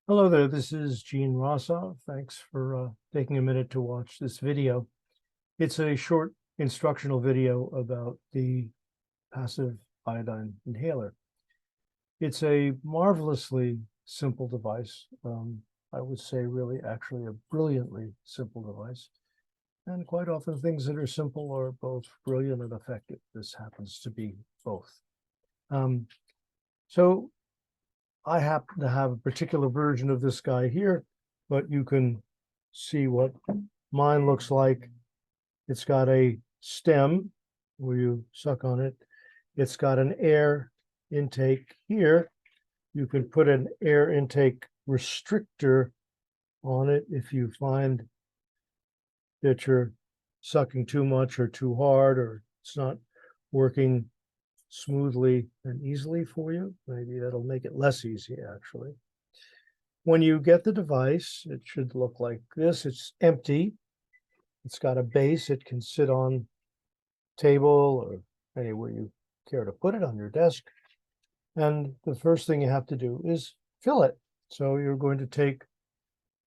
Hello there, this is Gene Rossow. Thanks for taking a minute to watch this video. It's a short instructional video about the passive iodine inhaler. It's a marvelously simple device. I would say really actually a brilliantly simple device. And quite often things that are simple are both brilliant and effective. This happens to be both. So I happen to have a particular version of this guy here, but you can see what mine looks like. It's got a stem where you suck on it. It's got an air intake here. You can put an air intake restrictor on it if you find that you're sucking too much or too hard, or it's not working smoothly and easily for you. Maybe that'll make it less easy, actually. When you get the device, it should look like this. It's empty. It's got a base. It can sit on table or anywhere you care to put it, on your desk. And the first thing you have to do is fill it. So you're going to take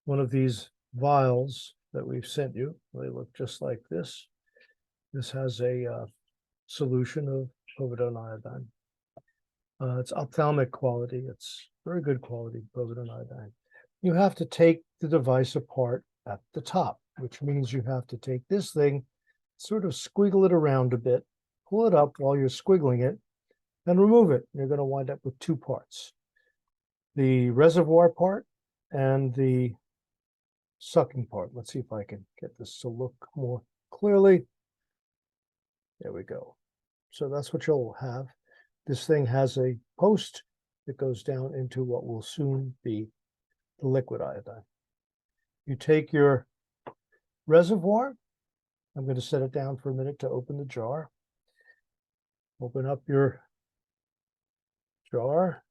one of these vials that we've sent you. They look just like this. This has a solution of povidone iodine. It's ophthalmic quality. It's very good quality povidone iodine. You have to take the device apart at the top, which means you have to take this thing, sort of squiggle it around a bit, pull it up while you're squiggling it, and remove it. You're going to wind up with two parts: the reservoir part and the sucking part. Let's see if I can get this to look more clearly. There we go. So that's what you'll have. This thing has a post that goes down into what will soon be the liquid iodine. You take your reservoir. I'm going to set it down for a minute to open the jar. Open up your jar.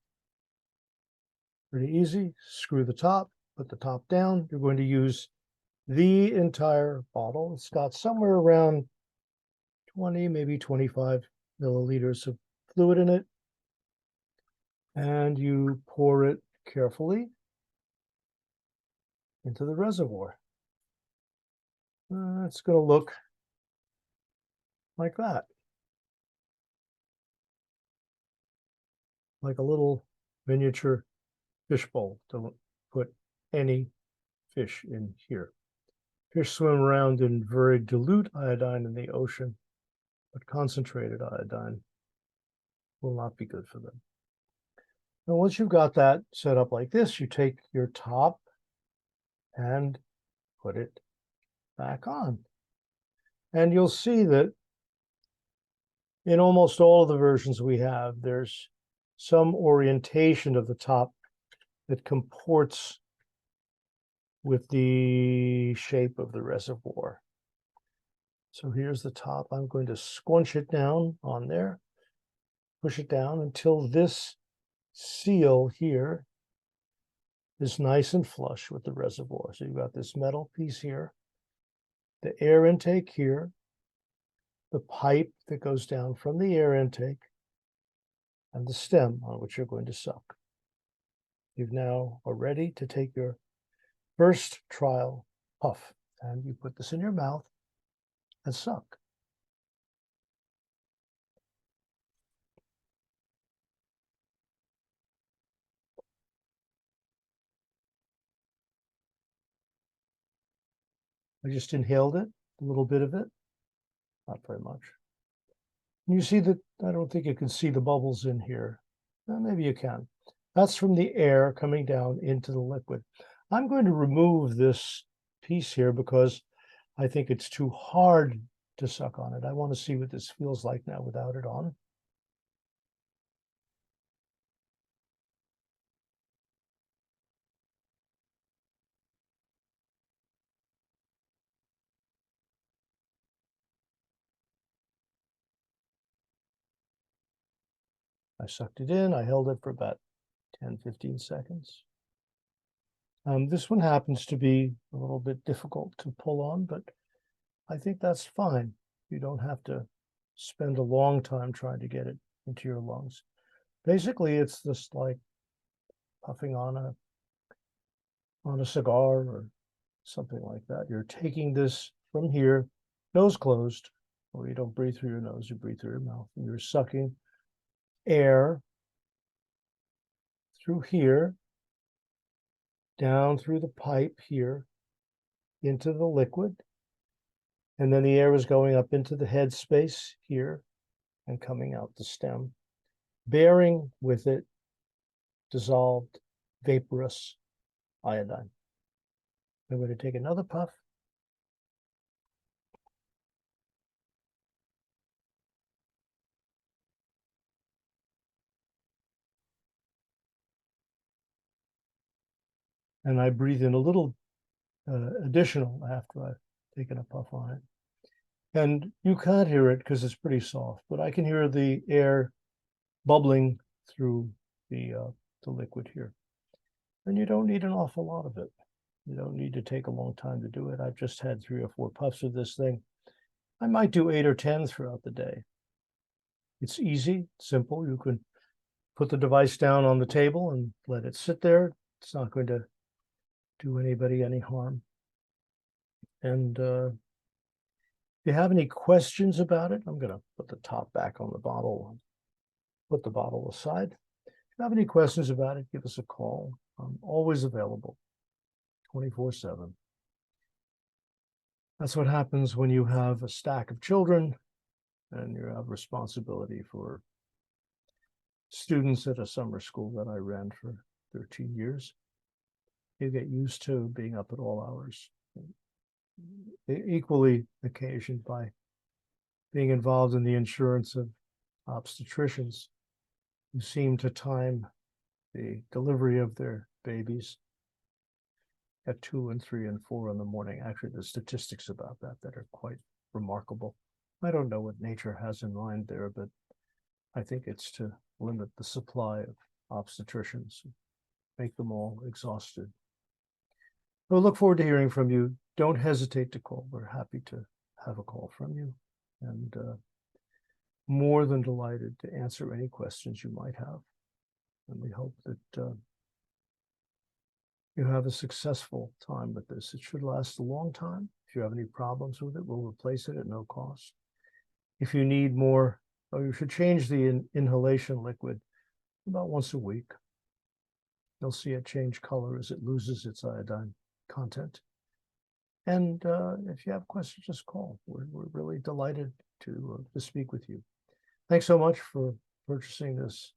Pretty easy. Screw the top, put the top down. You're going to use the entire bottle. It's got somewhere around 20, maybe 25 milliliters of fluid in it. And you pour it carefully into the reservoir. It's going to look like that. Like a little miniature fishbowl. Don't put any fish in here. Fish swim around in very dilute iodine in the ocean, but concentrated iodine will not be good for them. Now, once you've got that set up like this, you take your top and put it back on. And you'll see that in almost all of the versions we have, there's some orientation of the top that comports with the shape of the reservoir. So here's the top. I'm going to squunch it down on there, push it down until this seal here is nice and flush with the reservoir. So you've got this metal piece here, the air intake here, the pipe that goes down from the air intake, and the stem on which you're going to suck. You now are ready to take your first trial puff, and you put this in your mouth and suck. I just inhaled it, a little bit of it, not very much. And you see that I don't think you can see the bubbles in here. Maybe you can. That's from the air coming down into the liquid. I'm going to remove this piece here because I think it's too hard to suck on it. I want to see what this feels like now without it on. I sucked it in. I held it for about 10, 15 seconds. This one happens to be a little bit difficult to pull on, but I think that's fine. You don't have to spend a long time trying to get it into your lungs. Basically, it's just like puffing on a on a cigar or something like that. You're taking this from here, nose closed, or you don't breathe through your nose, you breathe through your mouth, and you're sucking air through here, down through the pipe here, into the liquid. And then the air is going up into the head space here and coming out the stem, bearing with it dissolved vaporous iodine. I'm going to take another puff. And I breathe in a little additional after I've taken a puff on it. And you can't hear it because it's pretty soft, but I can hear the air bubbling through the liquid here. And you don't need an awful lot of it. You don't need to take a long time to do it. I've just had 3 or 4 puffs of this thing. I might do 8 or 10 throughout the day. It's easy, simple. You can put the device down on the table and let it sit there. It's not going to do anybody any harm. And if you have any questions about it, I'm going to put the top back on the bottle, put the bottle aside. If you have any questions about it, give us a call. I'm always available, 24/7. That's what happens when you have a stack of children and you have responsibility for students at a summer school that I ran for 13 years. You get used to being up at all hours. Equally occasioned by being involved in the insurance of obstetricians who seem to time the delivery of their babies at 2 and 3 and 4 in the morning. Actually, the statistics about that are quite remarkable. I don't know what nature has in mind there, but I think it's to limit the supply of obstetricians, make them all exhausted. We'll look forward to hearing from you. Don't hesitate to call. We're happy to have a call from you, and more than delighted to answer any questions you might have. And we hope that you have a successful time with this. It should last a long time. If you have any problems with it, we'll replace it at no cost. If you need more, or you should change the inhalation liquid about once a week. You'll see it change color as it loses its iodine content. And if you have questions, just call. We're really delighted to speak with you. Thanks so much for purchasing this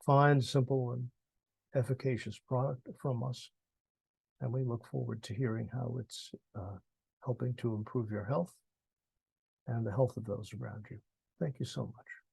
fine, simple, and efficacious product from us. And we look forward to hearing how it's helping to improve your health and the health of those around you. Thank you so much.